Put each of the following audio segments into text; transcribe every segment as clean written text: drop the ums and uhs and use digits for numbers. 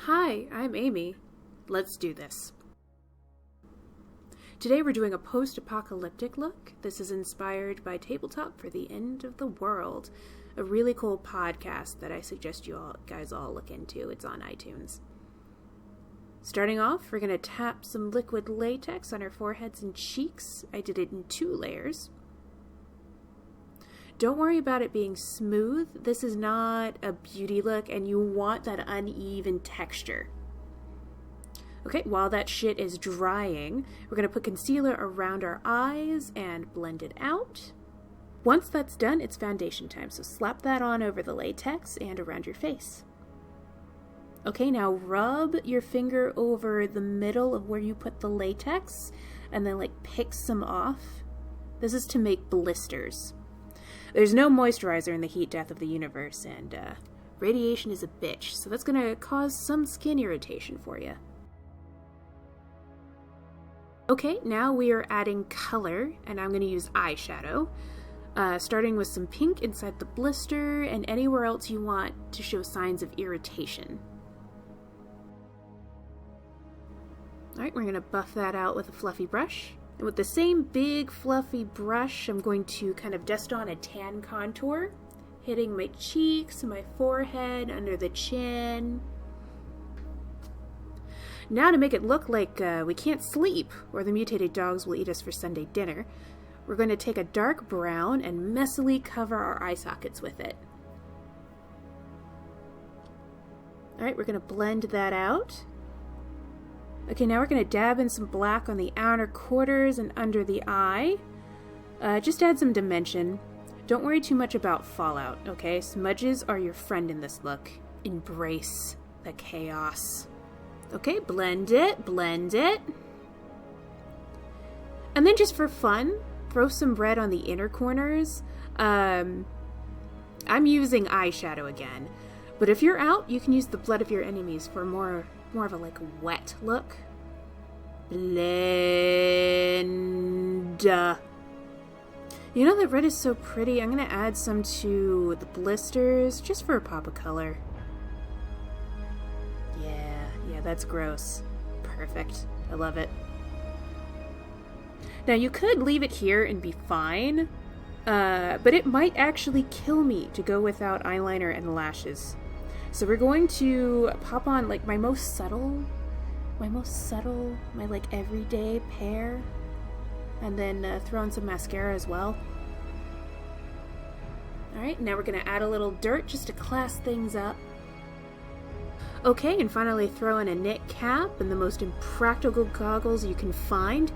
Hi, I'm Amy. Let's do this. Today we're doing a post-apocalyptic look. This is inspired by Tabletop for the End of the World, a really cool podcast that I suggest you guys all look into. It's on iTunes. Starting off, we're going to tap some liquid latex on our foreheads and cheeks. I did it in 2 layers. Don't worry about it being smooth. This is not a beauty look, and you want that uneven texture. Okay, while that shit is drying, we're going to put concealer around our eyes and blend it out. Once that's done, it's foundation time, so slap that on over the latex and around your face. Okay, now rub your finger over the middle of where you put the latex, and then pick some off. This is to make blisters. There's no moisturizer in the heat death of the universe, and radiation is a bitch, so that's going to cause some skin irritation for you. Okay, now we are adding color, and I'm going to use eyeshadow, starting with some pink inside the blister and anywhere else you want to show signs of irritation. Alright, we're going to buff that out with a fluffy brush. And with the same big fluffy brush, I'm going to kind of dust on a tan contour, hitting my cheeks, my forehead, under the chin. Now to make it look like we can't sleep or the mutated dogs will eat us for Sunday dinner, we're going to take a dark brown and messily cover our eye sockets with it. Alright, we're going to blend that out. Okay, now we're going to dab in some black on the outer quarters and under the eye. Just add some dimension. Don't worry too much about fallout, okay? Smudges are your friend in this look. Embrace the chaos. Okay, blend it, blend it. And then just for fun, throw some red on the inner corners. I'm using eyeshadow again. But if you're out, you can use the blood of your enemies for more of a wet look. Blend. You know that red is so pretty. I'm going to add some to the blisters just for a pop of color. Yeah, that's gross. Perfect. I love it. Now you could leave it here and be fine, but it might actually kill me to go without eyeliner and lashes. So we're going to pop on my most subtle, my everyday pair, and then throw on some mascara as well. Alright, now we're going to add a little dirt just to class things up. Okay, and finally throw in a knit cap and the most impractical goggles you can find,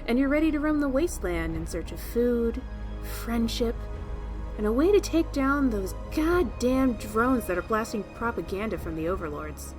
and you're ready to roam the wasteland in search of food, friendship, and a way to take down those goddamn drones that are blasting propaganda from the overlords.